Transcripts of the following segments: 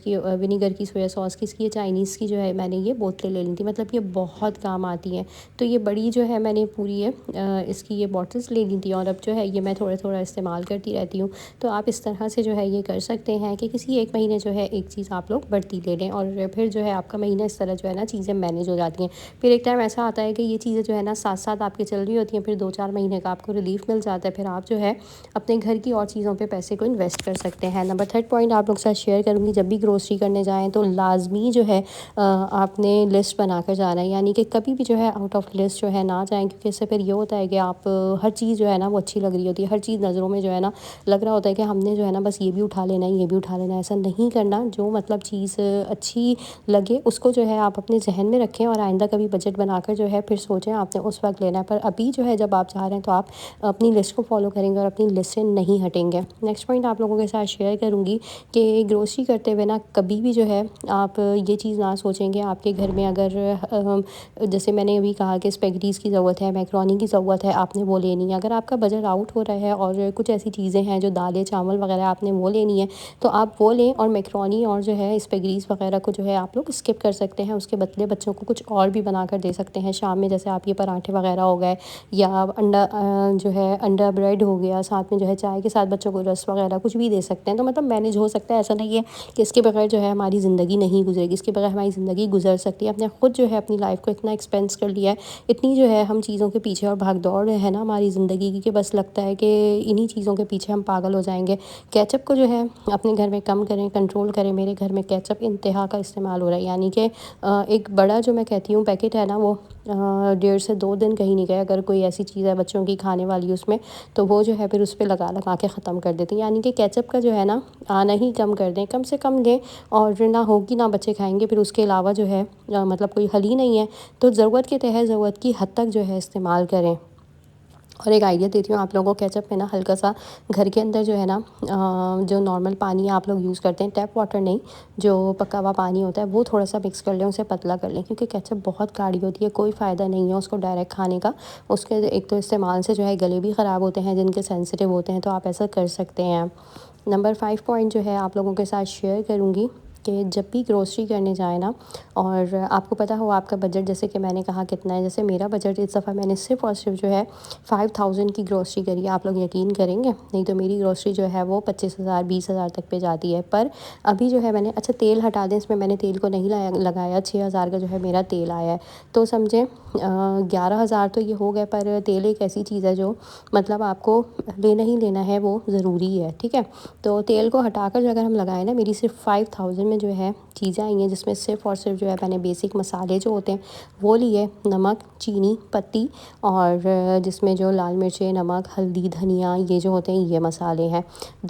کی ونیگر کی، soya sauce کی، اس کی یہ چائنیز کی جو ہے میں نے یہ بوتلیں لے لی تھی، مطلب یہ بہت کام آتی ہیں۔ تو یہ بڑی جو ہے میں نے پوری اس کی یہ بوٹلس لے لی تھی، اور اب جو ہے یہ میں تھوڑا تھوڑا استعمال کرتی رہتی ہوں۔ تو آپ اس طرح سے جو ہے یہ کر سکتے ہیں کہ کسی ایک مہینے جو ہے ایک چیز آپ لوگ بڑھتی لے لیں، اور پھر جو ہے آپ کا مہینہ اس طرح جو ہے نا چیزیں مینیج ہو جاتی ہیں۔ پھر ایک ٹائم ایسا آتا ہے کہ یہ چیزیں جو ہے نا ساتھ ساتھ آپ کے چل رہی ہوتی ہیں، پھر 2-4 مہینے کا آپ کو ریلیف مل جاتا ہے، پھر آپ جو ہے اپنے گھر کی اور چیزوں پہ پیسے کو انویسٹ کر سکتے ہیں۔ نمبر 3 پوائنٹ آپ لوگ کے ساتھ شیئر کروں گی، جب بھی گروسری کرنے جائیں تو لازمی جو ہے آپ نے لسٹ بنا کر جانا ہے، یعنی کہ کبھی بھی جو ہے آؤٹ آف لسٹ جو ہے نہ جائیں، کیونکہ اس سے پھر یہ ہوتا ہے کہ آپ ہر چیز جو ہے نا وہ اچھی لگ رہی ہوتی ہے، ہر چیز نظروں میں جو ہے نا لگ رہا ہوتا ہے کہ ہم نے جو ہے نا بس یہ بھی اٹھا لینا ہے، یہ بھی اٹھا لینا ہے۔ ایسا نہیں کرنا، جو مطلب چیز اچھی لگے اس کو جو ہے آپ اپنے ذہن میں رکھیں، اور آئندہ کبھی بجٹ بنا کر جو ہے پھر سوچیں آپ نے اس وقت لینا ہے، پر ابھی جو ہے جب آپ چاہ رہے ہیں تو آپ اپنی لسٹ کو فالو کریں گے اور اپنی لسٹ سے نہیں ہٹیں گے۔ نیکسٹ پوائنٹ آپ لوگوں کے ساتھ شیئر کروں گی کہ گروسری کرتے ہوئے نا کبھی بھی جو ہے آپ یہ چیز نہ سوچیں گے آپ کے گھر میں اگر جیسے میں نے ابھی کہا کہ اسپیگٹیز کی ضرورت ہے، میکرونی کی ضرورت ہے، آپ نے وہ لینی ہے۔ اگر آپ کا بجٹ آؤٹ ہو رہا ہے اور کچھ ایسی چیزیں ہیں جو دالیں چاول وغیرہ آپ نے وہ لینی ہے تو آپ وہ لیں، اور میکرونی اور جو ہے اسپیگٹیز وغیرہ کو جو ہے آپ لوگ اسکپ کر سکتے ہیں، اس کے بدلے بچوں کو کچھ اور بھی بنا کر دے سکتے ہیں شام میں، جیسے آپ یہ پراٹھے وغیرہ ہو گئے، یا انڈا جو ہے انڈا بریڈ ہو گیا، ساتھ میں جو ہے چائے کے ساتھ بچوں کو رس وغیرہ کچھ بھی دے سکتے ہیں۔ تو مطلب مینیج ہو سکتا ہے، ایسا نہیں ہے کہ اس کے بغیر جو ہے ہماری زندگی نہیں گزرے گی، اس کے بغیر ہماری زندگی گزر سکتی ہے۔ اپنے خود جو ہے اپنی لائف کو اتنا ایکسپینس کر لیا ہے، اتنی جو ہے ہم چیزوں کے پیچھے اور بھاگ دوڑ ہے نا ہماری زندگی کی، کہ بس لگتا ہے کہ انہی چیزوں کے پیچھے ہم پاگل ہو جائیں گے۔ کیچپ کو جو ہے اپنے گھر میں کم کریں، کنٹرول کریں۔ میرے گھر میں کیچپ انتہا کا استعمال ہو رہا ہے، یعنی کہ ایک بڑا جو میں کہتی ہوں پیکٹ ہے نا وہ 1.5 سے 2 دن کہیں نہیں گئے، اگر کوئی ایسی چیز ہے بچوں کی کھانے والی اس میں تو وہ جو ہے پھر اس پہ لگا لگا کے ختم کر دیتے ہیں۔ یعنی کہ کیچپ کا جو ہے نا آنا ہی کم کر دیں، کم سے کم لیں، اور نہ ہوگی نہ بچے کھائیں گے، پھر اس کے علاوہ جو ہے مطلب کوئی حل ہی نہیں ہے، تو ضرورت کے تحت ضرورت کی حد تک جو ہے استعمال کریں۔ اور ایک آئیڈیا دیتی ہوں آپ لوگوں کو، کیچپ میں نا ہلکا سا گھر کے اندر جو ہے نا جو نارمل پانی آپ لوگ یوز کرتے ہیں، ٹیپ واٹر نہیں، جو پکا ہوا پانی ہوتا ہے وہ تھوڑا سا مکس کر لیں، اسے پتلا کر لیں، کیونکہ کیچپ بہت گاڑھی ہوتی ہے، کوئی فائدہ نہیں ہے اس کو ڈائریکٹ کھانے کا۔ اس کے ایک تو استعمال سے جو ہے گلے بھی خراب ہوتے ہیں جن کے سینسیٹیو ہوتے ہیں، تو آپ ایسا کر سکتے ہیں۔ نمبر 5 پوائنٹ جو ہے آپ لوگوں کے ساتھ شیئر کروں گی کہ جب بھی گروسری کرنے جائیں نا، اور آپ کو پتہ ہو آپ کا بجٹ جیسے کہ میں نے کہا کتنا ہے، جیسے میرا بجٹ اس دفعہ میں نے صرف اور صرف جو ہے 5000 کی گروسری کری ہے۔ آپ لوگ یقین کریں گے؟ نہیں تو میری گروسری جو ہے وہ 25,000 20,000 تک پہ جاتی ہے، پر ابھی جو ہے میں نے اچھا تیل ہٹا دیں، اس میں میں نے تیل کو نہیں لگایا، 6,000 کا جو ہے میرا تیل آیا ہے، تو سمجھیں 11,000 تو یہ ہو گئے، پر تیل ایک ایسی چیز ہے جو مطلب آپ کو لینا ہی لینا ہے، وہ ضروری ہے، ٹھیک ہے؟ تو تیل کو ہٹا کر جو اگر ہم لگائیں نا، میری صرف 5000 میں جو ہے چیزیں آئی ہیں، جس میں صرف اور صرف جو ہے میں نے بیسک مسالے جو ہوتے ہیں وہ لیے، نمک، چینی، پتی، اور جس میں جو لال مرچیں، نمک، ہلدی، دھنیا، یہ جو ہوتے ہیں یہ مسالے ہیں۔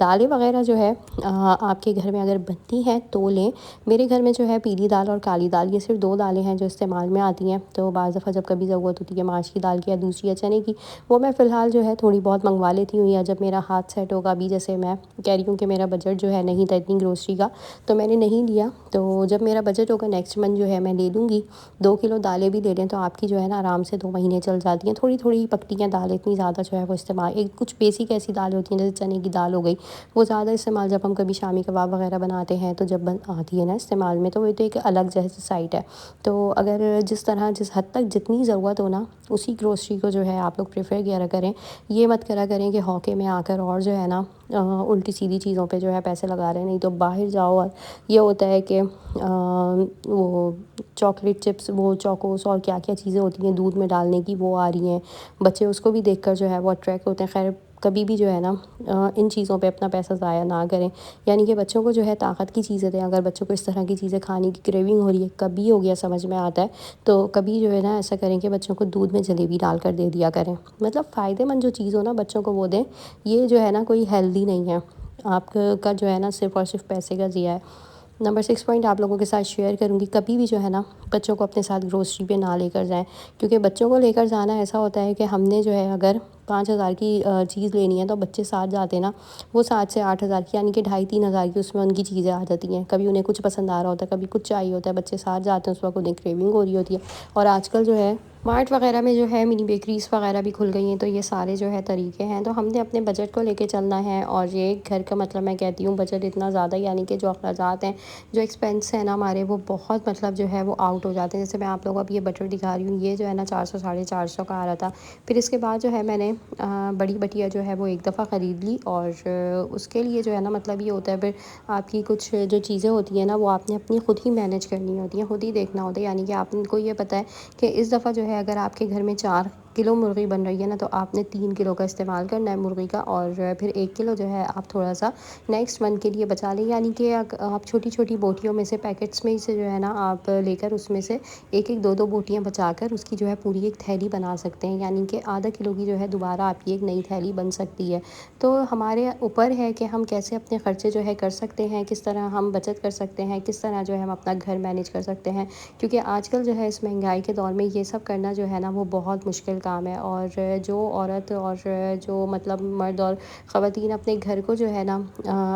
دالیں وغیرہ جو ہے آپ کے گھر میں اگر بنتی ہیں تو لیں۔ میرے گھر میں جو ہے پیلی دال اور کالی دال، یہ صرف 2 دالیں ہیں جو استعمال میں آتی ہیں، تو بعض دفعہ جب کبھی ضرورت ہوتی ہے ماش کی دال کی یا دوسری یا چنے کی، وہ میں فی الحال جو ہے تھوڑی بہت منگوا لیتی ہوں، یا جب میرا ہاتھ سیٹ ہوگا۔ ابھی جیسے میں کہہ رہی ہوں کہ میرا بجٹ جو ہے نہیں تھا اتنی گروسری کا، تو میں نے نہیں لیا، تو جب میرا بجٹ ہوگا نیکسٹ منتھ جو ہے میں لے لوں گی۔ 2 کلو دالیں بھی لے لیں تو آپ کی جو ہے نا آرام سے 2 مہینے چل جاتی ہیں، تھوڑی تھوڑی پکتی ہیں دال، اتنی زیادہ جو ہے وہ استعمال، ایک کچھ بیسک ایسی دالیں ہوتی ہیں جیسے چنے کی دال ہو گئی، وہ زیادہ استعمال جب ہم کبھی شامی کباب وغیرہ بناتے ہیں تو جب آتی ہے نا استعمال میں، تو وہ تو ایک الگ جیسے سائٹ ہے۔ تو اگر جس طرح جس حد تک جتنی ضرورت ہو نا اسی گروسری کو جو ہے آپ لوگ پریفر کیا کریں، یہ مت کرا کریں کہ ہوکے میں آ کر اور جو ہے نا الٹی سیدھی چیزوں پہ جو ہے پیسے لگا رہے ہیں۔ نہیں تو باہر جاؤ اور یہ ہوتا ہے کہ وہ چاکلیٹ چپس، وہ چوکوس اور کیا کیا چیزیں ہوتی ہیں دودھ میں ڈالنے کی، وہ آ رہی ہیں، بچے اس کو بھی دیکھ کر جو ہے وہ اٹریکٹ ہوتے ہیں۔ خیر کبھی بھی جو ہے نا ان چیزوں پہ اپنا پیسہ ضائع نہ کریں، یعنی کہ بچوں کو جو ہے طاقت کی چیزیں دیں۔ اگر بچوں کو اس طرح کی چیزیں کھانے کی کریونگ ہو رہی ہے، کبھی ہو گیا سمجھ میں آتا ہے، تو کبھی جو ہے نا ایسا کریں کہ بچوں کو دودھ میں جلیبی ڈال کر دے دیا کریں، مطلب فائدے مند جو چیز ہو نا بچوں کو وہ دیں، یہ جو ہے نا کوئی ہیلدی نہیں ہے، آپ کا جو ہے نا صرف اور صرف پیسے کا ضیاع ہے۔ نمبر 6 پوائنٹ آپ لوگوں کے ساتھ شیئر کروں گی، کبھی بھی جو ہے نا بچوں کو اپنے ساتھ گروسری پہ نہ لے کر جائیں، کیونکہ بچوں کو لے کر جانا ایسا ہوتا ہے کہ ہم نے جو ہے اگر 5,000 کی چیز لینی ہے تو بچے ساتھ جاتے نا، وہ 7 سے 8,000 کی، یعنی کہ 2,500-3,000 کی اس میں ان کی چیزیں آ جاتی ہیں۔ کبھی انہیں کچھ پسند آ رہا ہوتا ہے، کبھی کچھ چاہیے ہوتا ہے، بچے ساتھ جاتے ہیں، اس وقت انہیں کریونگ ہو رہی ہوتی ہے۔ اور آج کل جو ہے مارٹ وغیرہ میں جو ہے منی بیکریز وغیرہ بھی کھل گئی ہیں، تو یہ سارے جو ہے طریقے ہیں۔ تو ہم نے اپنے بجٹ کو لے کے چلنا ہے، اور یہ گھر کا مطلب میں کہتی ہوں بجٹ اتنا زیادہ، یعنی کہ جو اخراجات ہیں، جو ایکسپینس ہیں نا ہمارے، وہ بہت مطلب جو ہے وہ آؤٹ ہو جاتے ہیں۔ جیسے میں آپ لوگوں کو اب یہ بٹر دکھا رہی ہوں، یہ جو ہے نا 400 450 کا آ رہا تھا۔ پھر اس کے بعد جو ہے میں نے بڑی بٹیا جو ہے وہ ایک دفعہ خرید لی، اور اس کے لیے جو ہے نا مطلب یہ ہوتا ہے پھر آپ کی کچھ جو چیزیں ہوتی ہیں نا وہ آپ نے اپنی خود ہی مینیج کرنی ہوتی ہیں، خود ہی دیکھنا ہوتا ہے۔ یعنی کہ آپ کو یہ پتہ ہے کہ اس دفعہ جو ہے اگر آپ کے گھر میں 4 کلو مرغی بن رہی ہے نا، تو آپ نے 3 کلو کا استعمال کرنا ہے مرغی کا، اور پھر 1 کلو جو ہے آپ تھوڑا سا نیکسٹ منتھ کے لیے بچا لیں۔ یعنی کہ آپ چھوٹی چھوٹی بوٹیوں میں سے، پیکٹس میں سے جو ہے نا آپ لے کر اس میں سے ایک ایک دو دو بوٹیاں بچا کر اس کی جو ہے پوری ایک تھیلی بنا سکتے ہیں۔ یعنی کہ آدھا کلو کی جو ہے دوبارہ آپ کی ایک نئی تھیلی بن سکتی ہے۔ تو ہمارے اوپر ہے کہ ہم کیسے اپنے خرچے جو ہے کر سکتے ہیں، کس طرح ہم بچت کر سکتے ہیں، کس طرح جو ہے ہم اپنا گھر مینیج کر سکتے ہیں، کیونکہ آج کل جو ہے اس مہنگائی کے دور میں یہ سب کرنا جو ہے نا وہ بہت مشکل کام ہے۔ اور جو عورت اور جو مطلب مرد اور خواتین اپنے گھر کو جو ہے نا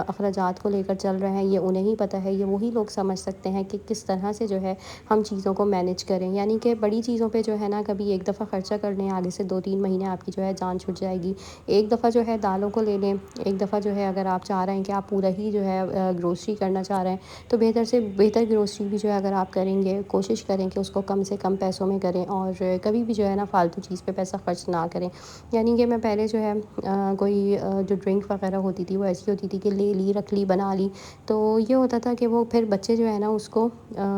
اخراجات کو لے کر چل رہے ہیں، یہ انہیں ہی پتہ ہے، یہ وہی لوگ سمجھ سکتے ہیں کہ کس طرح سے جو ہے ہم چیزوں کو مینیج کریں۔ یعنی کہ بڑی چیزوں پہ جو ہے نا کبھی ایک دفعہ خرچہ کر لیں، آگے سے 2 3 مہینے آپ کی جو ہے جان چھٹ جائے گی۔ ایک دفعہ جو ہے دالوں کو لے لیں، ایک دفعہ جو ہے اگر آپ چاہ رہے ہیں کہ آپ پورا ہی جو ہے گروسری کرنا چاہ رہے ہیں، تو بہتر سے بہتر گروسری بھی جو ہے اگر آپ کریں گے، کوشش کریں کہ اس کو کم سے کم پیسوں میں کریں، اور کبھی بھی جو ہے نا فالتو چیز پہ پیسہ خرچ نہ کریں۔ یعنی کہ میں پہلے جو ہے کوئی جو ڈرنک وغیرہ ہوتی تھی وہ ایسی ہوتی تھی کہ لے لی، رکھ لی، بنا لی، تو یہ ہوتا تھا کہ وہ پھر بچے جو ہے نا اس کو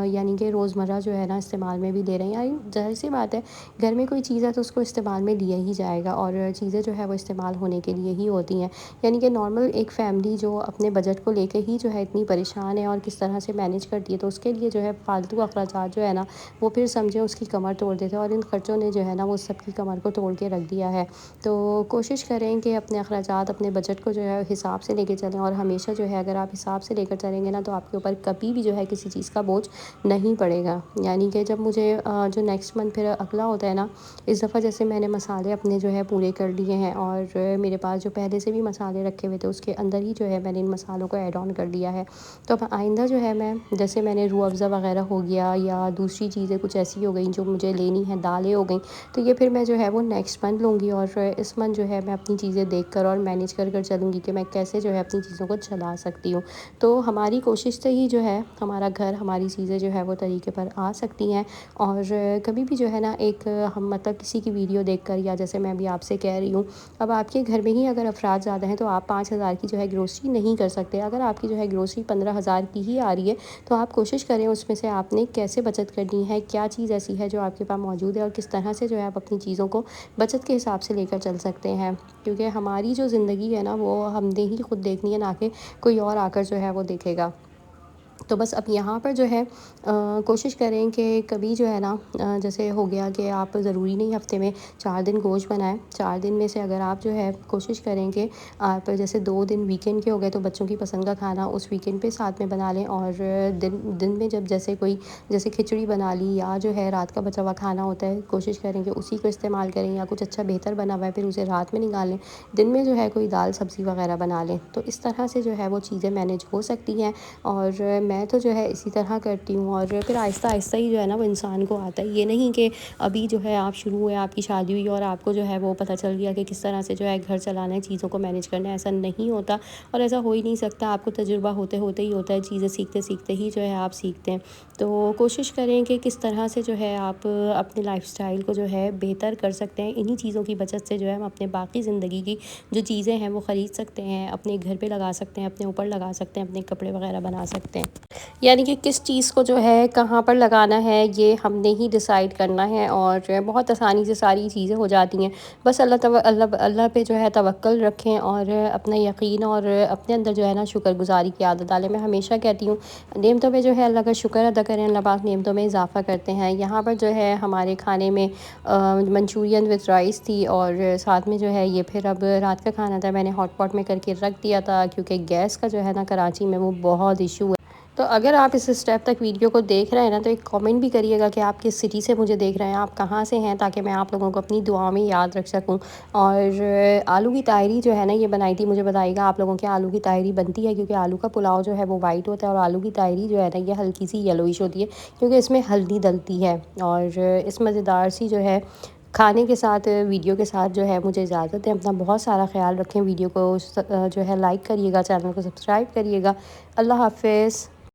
یعنی کہ روزمرہ جو ہے نا استعمال میں بھی دے رہے ہیں۔ یعنی ظاہر سی بات ہے، گھر میں کوئی چیز ہے تو اس کو استعمال میں لیا ہی جائے گا، اور چیزیں جو ہے وہ استعمال ہونے کے لیے ہی ہوتی ہیں۔ یعنی کہ نارمل ایک فیملی جو اپنے بجٹ کو لے کے ہی جو ہے اتنی پریشان ہے اور کس طرح سے مینیج کرتی ہے، تو اس کے لیے جو ہے فالتو اخراجات جو ہے نا وہ پھر سمجھیں اس کی کمر توڑ دیتے ہیں، اور ان خرچوں نے جو ہے نا وہ سب کی کمر کو توڑ کے رکھ دیا ہے۔ تو کوشش کریں کہ اپنے اخراجات، اپنے بجٹ کو جو ہے حساب سے لے کے چلیں، اور ہمیشہ جو ہے اگر آپ حساب سے لے کر چلیں گے نا تو آپ کے اوپر کبھی بھی جو ہے کسی چیز کا بوجھ نہیں پڑے گا۔ یعنی کہ جب مجھے جو نیکسٹ منتھ پھر اگلا ہوتا ہے نا، اس دفعہ جیسے میں نے مسالے اپنے جو ہے پورے کر لیے ہیں، اور میرے پاس جو پہلے سے بھی مسالے رکھے ہوئے تھے اس کے اندر ہی جو ہے میں نے ان مسالوں کو ایڈ آن کر دیا ہے۔ تو اب آئندہ جو ہے میں جیسے میں نے روح افزا وغیرہ ہو گیا یا دوسری چیزیں کچھ ایسی ہو گئیں جو مجھے لینی ہیں، دالیں ہو گئیں، تو یہ پھر میں جو ہے وہ نیکسٹ منتھ لوں گی، اور اس منتھ جو ہے میں اپنی چیزیں دیکھ کر اور مینیج کر کر چلوں گی کہ میں کیسے جو ہے اپنی چیزوں کو چلا سکتی ہوں۔ تو ہماری کوشش سے ہی جو ہے ہمارا گھر، ہماری چیزیں جو ہے وہ طریقے پر آ سکتی ہیں۔ اور کبھی بھی جو ہے نا ایک ہم مطلب کسی کی ویڈیو دیکھ کر، یا جیسے میں بھی آپ سے کہہ رہی ہوں، اب آپ کے گھر میں ہی اگر افراد زیادہ ہیں تو آپ 5,000 کی جو ہے گروسری نہیں کر سکتے۔ اگر آپ کی جو ہے گروسری 15,000 کی ہی آ رہی ہے تو آپ کوشش کریں اس میں سے آپ نے کیسے بچت کرنی ہے، کیا چیز ایسی ہے جو آپ کے پاس موجود ہے، اور کس طرح سے جو ہے آپ اپنی چیزوں کو بچت کے حساب سے لے کر چل سکتے ہیں۔ کیونکہ ہماری جو زندگی ہے نا وہ ہم نے ہی خود دیکھنی ہے، نہ کہ کوئی اور آ کر جو ہے وہ دیکھے گا۔ تو بس اب یہاں پر جو ہے کوشش کریں کہ کبھی جو ہے نا جیسے ہو گیا کہ آپ ضروری نہیں ہفتے میں 4 دن گوشت بنائیں، 4 دن میں سے اگر آپ جو ہے کوشش کریں کہ آپ جیسے 2 دن ویکینڈ کے ہو گئے تو بچوں کی پسند کا کھانا اس ویکینڈ پہ ساتھ میں بنا لیں، اور دن میں جب جیسے کھچڑی بنا لی، یا جو ہے رات کا بچا ہوا کھانا ہوتا ہے، کوشش کریں کہ اسی کو استعمال کریں، یا کچھ اچھا بہتر بنا ہوا ہے پھر اسے رات میں نکال لیں، دن میں جو ہے کوئی دال سبزی وغیرہ بنا لیں۔ تو اس طرح سے جو ہے وہ چیزیں مینیج ہو سکتی ہیں، اور میں تو جو ہے اسی طرح کرتی ہوں، اور پھر آہستہ آہستہ ہی جو ہے نا وہ انسان کو آتا ہے۔ یہ نہیں کہ ابھی جو ہے آپ شروع ہوئے، آپ کی شادی ہوئی اور آپ کو جو ہے وہ پتہ چل گیا کہ کس طرح سے جو ہے گھر چلانا ہے، چیزوں کو مینیج کرنا ہے، ایسا نہیں ہوتا، اور ایسا ہو ہی نہیں سکتا۔ آپ کو تجربہ ہوتے ہوتے ہی ہوتا ہے، چیزیں سیکھتے سیکھتے ہی جو ہے آپ سیکھتے ہیں۔ تو کوشش کریں کہ کس طرح سے جو ہے آپ اپنے لائف سٹائل کو جو ہے بہتر کر سکتے ہیں۔ انہی چیزوں کی بچت سے جو ہے ہم اپنے باقی زندگی کی جو چیزیں ہیں وہ خرید سکتے ہیں، اپنے گھر پہ لگا سکتے ہیں، اپنے اوپر لگا سکتے ہیں، اپنے کپڑے وغیرہ بنا سکتے ہیں۔ یعنی کہ کس چیز کو جو ہے کہاں پر لگانا ہے یہ ہم نے ہی ڈیسائیڈ کرنا ہے، اور بہت آسانی سے ساری چیزیں ہو جاتی ہیں۔ بس اللہ پہ جو ہے توکل رکھیں، اور اپنا یقین اور اپنے اندر جو ہے نا شکر گزاری کی عادت ڈالیں۔ میں ہمیشہ کہتی ہوں نعمتوں پہ جو ہے اللہ کا شکر ادا کریں، اللہ پاک نعمتوں میں اضافہ کرتے ہیں۔ یہاں پر جو ہے ہمارے کھانے میں منچورین وتھ رائس تھی، اور ساتھ میں جو ہے یہ پھر اب رات کا کھانا تھا، میں نے ہاٹ پاٹ میں کر کے رکھ دیا تھا، کیونکہ گیس کا جو ہے نا کراچی میں وہ بہت ایشو ہے۔ تو اگر آپ اس اسٹیپ تک ویڈیو کو دیکھ رہے ہیں نا تو ایک کامنٹ بھی کریے گا کہ آپ کس سٹی سے مجھے دیکھ رہے ہیں، آپ کہاں سے ہیں، تاکہ میں آپ لوگوں کو اپنی دعا میں یاد رکھ سکوں۔ اور آلو کی تاہری جو ہے نا یہ بنائی تھی، مجھے بتائیے گا آپ لوگوں کے آلو کی تاہری بنتی ہے، کیونکہ آلو کا پلاؤ جو ہے وہ وائٹ ہوتا ہے اور آلو کی تاہری جو ہے نا یہ ہلکی سی یلوئش ہوتی ہے، کیونکہ اس میں ہلدی ڈلتی ہے۔ اور اس مزیدار سی جو ہے کھانے کے ساتھ ویڈیو کے ساتھ جو ہے مجھے اجازت ہے۔ اپنا بہت سارا خیال رکھیں، ویڈیو کو جو ہے لائک کریے گا، چینل کو سبسکرائب کریے گا۔ اللہ حافظ۔